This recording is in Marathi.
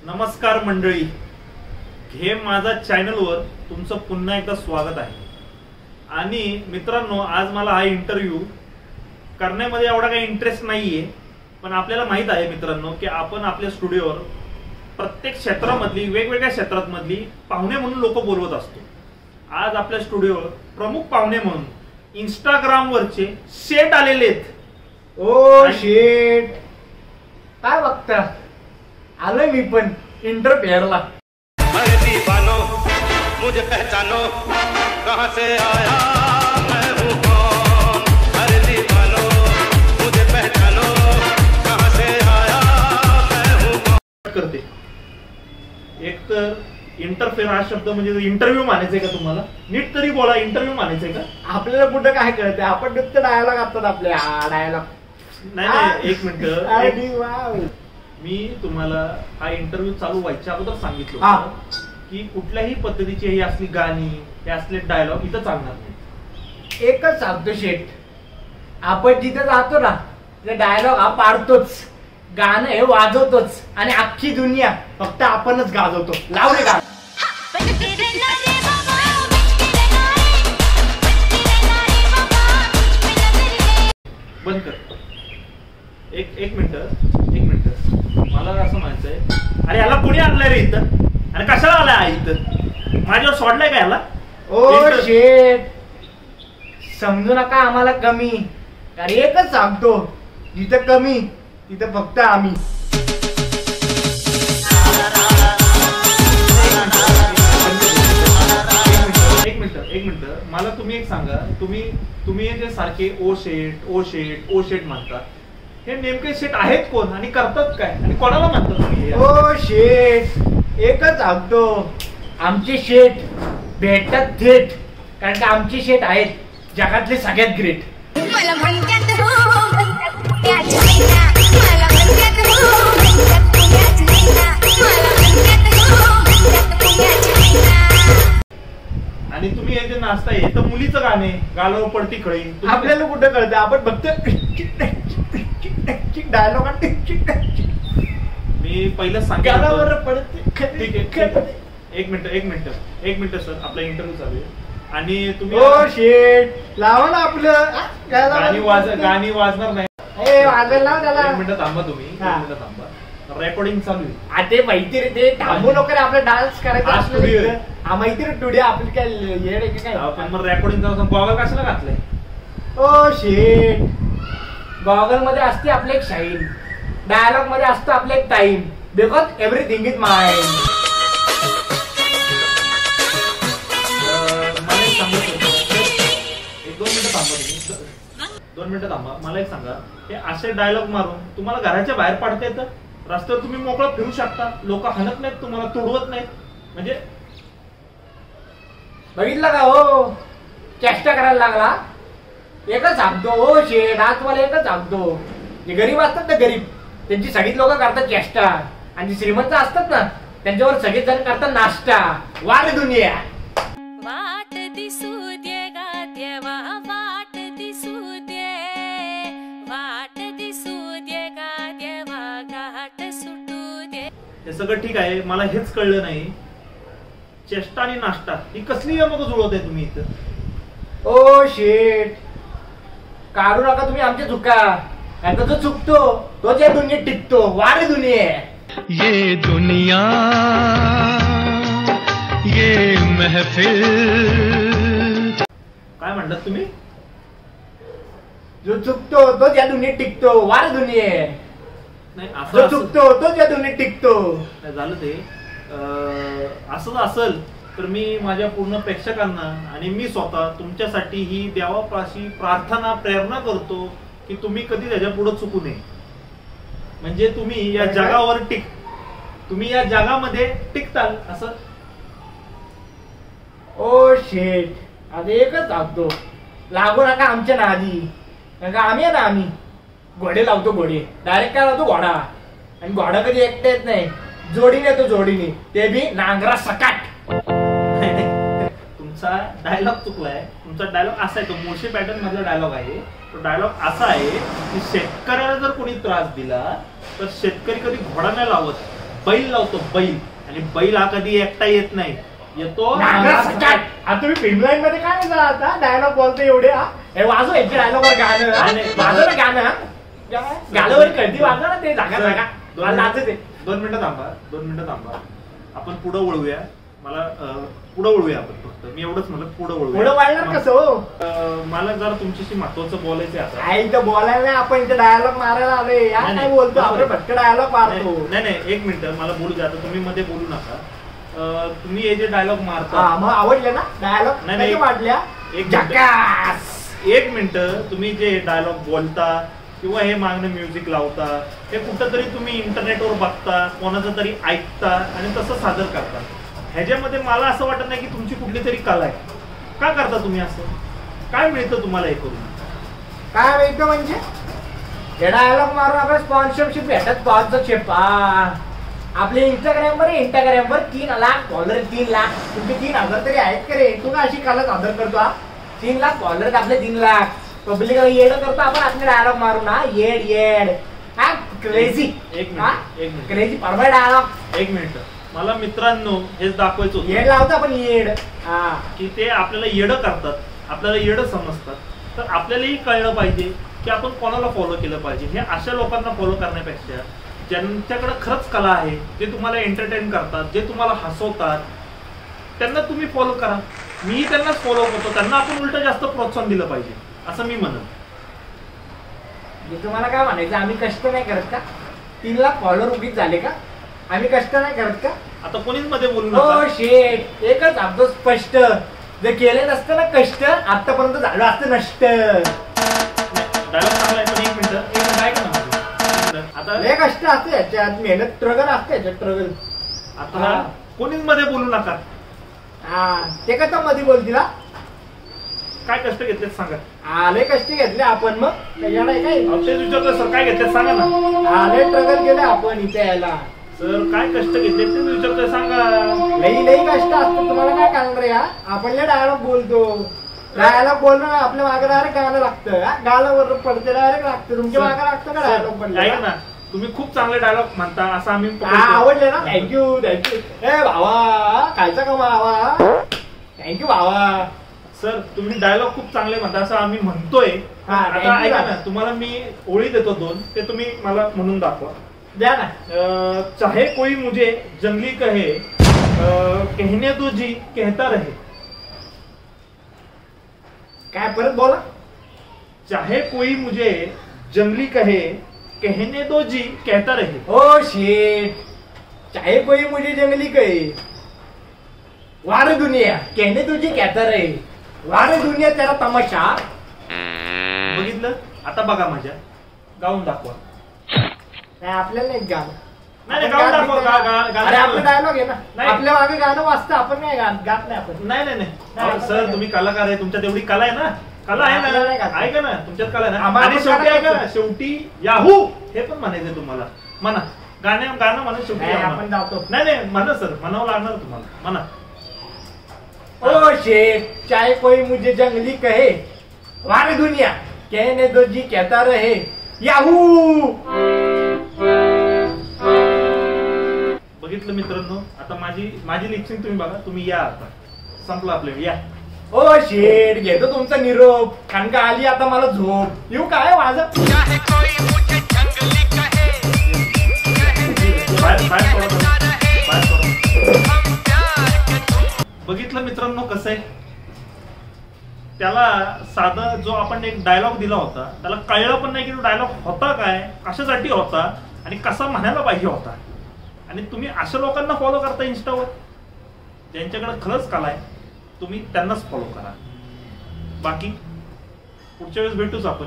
नमस्कार मंडळी, हे माझा चॅनलवर तुमचं पुन्हा एकदा स्वागत आहे। आणि मित्रांनो, आज मला हा इंटरव्ह्यू करण्यामध्ये एवढा काही इंटरेस्ट नाहीये, पण आपल्याला माहित आहे मित्रांनो की आपण आपल्या स्टुडिओवर प्रत्येक क्षेत्रामधली वेगवेगळ्या क्षेत्रातमधली पाहुणे म्हणून लोक बोलवत असतो। आज आपल्या स्टुडिओवर प्रमुख पाहुणे म्हणून इंस्टाग्राम वरचे शेट आलेले आहेत। ओ शेट, काय बघता? आलोय मी पण इंटरफेअरला। मुझे पहचानो, कहां से आया मैं हूं कौन। अरे दीवानो, मुझे पहचानो, कहां से आया मैं हूं कौन। करते एक तर इंटरफेअर हा शब्द म्हणजे इंटरव्ह्यू मानायचंय का तुम्हाला? नीट तरी बोला, इंटरव्ह्यू मानायचंय का? आपल्याला कुठं काय कळतंय? आपण नुसतं डायलॉग असतात आपले, हा डायलॉग। नाही, एक मिनिट, मी तुम्हाला हा इंटरव्ह्यू चालू व्हायच्या अगोदर सांगितलं होतं की कुठल्याही पद्धतीची ही असली गाणी, हे असले डायलॉग इथं चालणार नाही। एकच सांगतो शेट, आपण जिथे जातो ना तिथे डायलॉग हा पाडतोच, गाणं हे वाजवतोच, आणि अख्खी दुनिया फक्त आपणच गाजवतो। लावले गाणं। बंद कर। एक मिनिट, मला असं म्हणायचंय, अरे याला कोणी आणलंय रे इथं? आणि कशाला आलाय इथं? माझ्यावर सोडलाय का याला? ओ शेट, समजू नका आम्हाला कमी, अरे एकच सांगतो, जिथं कमी तिथं फक्त आम्ही। एक मिनिट, मला तुम्ही एक सांगा, तुम्ही जे सारखे ओ शेट म्हणता, हे नेमके शेट आहेत कोण आणि करतात काय आणि कोणाला म्हणतात तुम्ही? ओ शेट, एकच सांगतो, आमचे शेट भेटतात थेट, कारण का आमचे शेट आहेत जगातले सगळ्यात ग्रेट। आणि तुम्ही हे जे नाचताय हे तर मुलीचं गाणे, गालावर पडती खळी, आपल्याला कुठं कळतं? आपण फक्त डायलॉग। मी पहिलं गालावर सांगितलं। पडते। एक मिनिट सर, आपला इंटरव्ह्यू चालू आहे आणि तुम्ही ओ शेट, लावा ना आपलं गाणी वाजणार नाही। वाजायला त्याला। एक मिनिट थांबा, तुम्ही एक मिनिट थांबा, रेकॉर्डिंग चालू आहे। ते माहिती रे, ते थांबू नको रे, आपला डान्स करायचा हा, studio आहे. हा माहिती रे, टुडे आपली काय येड आहे की काय? पण मग रेकॉर्डिंग गॉगल कशाला घातलंय? ओ शेट, गॉगल मध्ये असते आपले एक शाईन, डायलॉग मध्ये असतो आपले एक time, because everything is mind. मला एक सांगा, एक 2 मिनिटं थांबा, मला एक सांगा, हे असे डायलॉग मारून तुम्हाला घराच्या बाहेर पाडता येतं? रस्त्यावर तुम्ही मोकळं फिरू शकता, लोक हाणत नाहीत तुम्हाला, तोडवत नाहीत, म्हणजे बघितलं का? हो, चेष्टा करायला लागला। एकच सांगतो ओ शेट, आज तुम्हाला एकच सांगतो, जे गरीब असतात ना, गरीब, त्यांची सगळी लोक करतात चेष्टा, आणि जे श्रीमंत असतात ना त्यांच्यावर सगळेच जण करतात नाश्ता। वाट दुनिया, वाट दिसू दे गा देवा, वाट दिसू दे, वाट दिसू दे गा देवा, घाट सुटू दे। हे सगळं ठीक आहे, मला हेच कळलं नाही, चेष्टा आणि नाश्ता ही कसली मग जुळवताय तुम्ही इथं? ओ शेट, काढू नका तुम्ही आमच्या चुका, आता जो चुकतो तोच या दुनियेत टिकतो। वारे दुनिया, ये दुनिया, ये महफिल। काय म्हणतात तुम्ही? जो चुकतो तोच या दुनियेत टिकतो। वारे दुनिया, नाही जो चुकतो तोच या दुनियेत टिकतो। झालं ते असंच असेल तर मी माझ्या पूर्ण प्रेक्षकांना आणि मी स्वतः तुमच्यासाठी ही देवापाशी प्रार्थना, प्रेरणा करतो की तुम्ही कधी त्याच्या पुढे चुकू नये, म्हणजे तुम्ही या जगावर तुम्ही या जगामध्ये टिकताल असं। ओ शेट, आता एकच सांगतो, लागू नका आमच्या नादी, कारण का आम्ही आहे ना, आम्ही घोडे लावतो, घोडे डायरेक्ट काय लावतो? घोडा, आणि घोडा कधी एकटा येत नाही, जोडीने येतो, जोडीने, ते बी नांगरा सकाट। तुमचा डायलॉग चुकलाय, तुमचा डायलॉग असा आहे, तो मोशी पॅटर्न मधला डायलॉग आहे, तो डायलॉग असा आहे की शेतकऱ्याला जर कोणी त्रास दिला तर शेतकरी कधी घोडा नाही लावत, बैल लावतो बैल, आणि बैल हा कधी एकटा येत नाही, येतो आता तुम्ही फिल्मलाईन मध्ये काय नाही आता डायलॉग बोलतो एवढे वाजव यांच्या डायलॉग वर गाणं वाजव ना गाणं गाण्यावर कधी वाजव ना ते जागा जागा 2 मिनिटं थांबा. आपण पुढं वळूया. मला पुढं वळूया आपण. फक्त मी एवढंच म्हणलं पुढं पुढं वळणार कसं हो? मला जरा तुमच्याशी महत्वाचं बोलायचं आहे आता. आई तर बोलायला नाही, आपण इथे डायलॉग मारायला आलोय. या काय बोलतो आपण फक्त डायलॉग मारतो. नाही 1 मिनिट मला बोलू द्या. तुम्ही मध्ये बोलू नका. तुम्ही हे जे डायलॉग मारता मग आवडले ना डायलॉग? नाही वाटल्या. 1 मिनिट. तुम्ही जे डायलॉग बोलता किंवा हे मागणं म्युझिक लावता, हे कुठंतरी तुम्ही इंटरनेटवर बघता, कोणाचं तरी ऐकता आणि तसं सादर करता. ह्याच्यामध्ये मला असं वाटत नाही की तुमची कुठली तरी कला आहे. का करता तुम्ही असं? काय मिळतं तुम्हाला हे करून? काय मिळतं म्हणजे हे डायलॉग मारून आपल्याला स्पॉन्सरशिप भेटत. स्पॉन्सरशिप आपले इंस्टाग्रामवर 3 लाख फॉलोअर. 3 लाख तुमचे 3,000 तरी आहेत का रे? तू का अशी कला सादर करतो? 3 लाख फॉलोअर आपले 3 लाख. पब्लिक येड करतो आपण आपले डायलॉग मारू ना. येड हा क्रेझी. क्रेझी परवा डायलॉग. 1 मिनिट. मला मित्रांनो हेच दाखवायचं होतं. येड लावतो आपण येड. की ते आपल्याला येडं करतात, आपल्याला येडं समजतात. तर आपल्यालाही कळलं पाहिजे की आपण कोणाला फॉलो केलं पाहिजे. हे अशा लोकांना फॉलो करण्यापेक्षा ज्यांच्याकडे खरंच कला आहे, जे तुम्हाला एंटरटेन करतात, जे तुम्हाला हसवतात, त्यांना तुम्ही फॉलो करा. मी त्यांनाच फॉलो करतो. त्यांना आपण उलट जास्त प्रोत्साहन दिलं पाहिजे असं मी म्हणत. तुम्हाला काय म्हणायचं? आम्ही कष्ट नाही करत का? 3 लाख फॉलोअर उगीच झाले का? आम्ही कष्ट नाही करत का? आता कोणीच मध्ये बोलू नका. शेट एकच आपलं स्पष्ट. जर केले नसतं ना कष्ट आतापर्यंत झालं असतं नष्ट. डायलॉग चांगला आहे पण 1 मिनिट काय का आता लय कष्ट असते याच्यात, मेहनत स्ट्रगल असते याच्यात. स्ट्रगल आता कोणीच मध्ये बोलू नका. ते कसं मध्ये बोलतील? काय कष्ट घेतले सांगा. आले कष्ट घेतले आपण. मग त्याच्याकडे काय तेच विचारतो सर, काय घेतले सांगा ना. आले स्ट्रगल केले आपण इथे यायला. सर काय कष्ट घेतले ते विचारतोय सांगा. लई कष्ट असतं. तुम्हाला काय कळणार रे? आपण लय डायलॉग बोलतो. डायलॉग बोलणं आपल्या मागे डायरेक्ट गाणं लागतं. गाणं पडते डायरेक्ट लागतं. तुमच्या मागे लागतं का डायलॉग बोललं ना? तुम्ही खूप चांगले डायलॉग म्हणता असं आम्ही आवडले ना. थँक्यू. ए भावा खायचा का भावा? थँक्यू भावा. सर तुम्ही डायलॉग खूप चांगले म्हणता असं आम्ही म्हणतोय. आता ऐका ना, तुम्हाला मी ओळी देतो 2, ते तुम्ही मला म्हणून दाखवा. द्या ना. चाहे कोई मुझे जंगली कहे, कहने दो जी कहता रहे. काय परत बोला. चाहे कोई मुझे जंगली कहे, कहने दो जी कहता रहे. ओ शेट. चाहे कोई मुझे जंगली कहे, वार दुनिया कहने तुझी कहता रहे. वार दुनिया त्याला तमाशा. बघितलं? आता बघा माझ्या गाऊन दाखवा. नाही आपल्याला नाही गाणं. नाही गाऊन दाखवा. अरे आपलं डायलॉग आहे ना. आपल्या मागे गाणं वाजतं. आपण नाही गात नाही आपण. नाही सर तुम्ही कलाकार आहे. तुमच्यात एवढी कला आहे ना. कला आहे ना. ऐका ना तुमच्यात कला आहे ना. आणि शेवटी ऐका ना, शेवटी याहू हे पण म्हणायचं तुम्हाला. म्हणा गाणं म्हणा शेवटी. आपण जातो. नाही म्हणा सर, म्हणावं लागणार तुम्हाला. म्हणा. ओ शेट. चाहे कोई मुझे जंगली कहे, वार दुनिया कहने दो जी कहता रहे. याहू. बघितलं मित्रांनो. आता माझी लिपसिंग तुम्ही बघा. तुम्ही या आता. संपलं आपलं. या. ओ शेट घेतो तुमचा निरोप. कारण का आली आता मला झोप. येऊ काय वाजत. बघितलं मित्रांनो कसं आहे. त्याला साधं जो आपण एक डायलॉग दिला होता त्याला कळलं पण नाही की तो डायलॉग होता काय, कशासाठी होता आणि कसा म्हणायला पाहिजे होता. आणि तुम्ही अशा लोकांना फॉलो करता इंस्टावर ज्यांच्याकडे खरंच कला आहे. तुम्ही त्यांनाच फॉलो करा. बाकी पुढच्या वेळेस भेटूच आपण.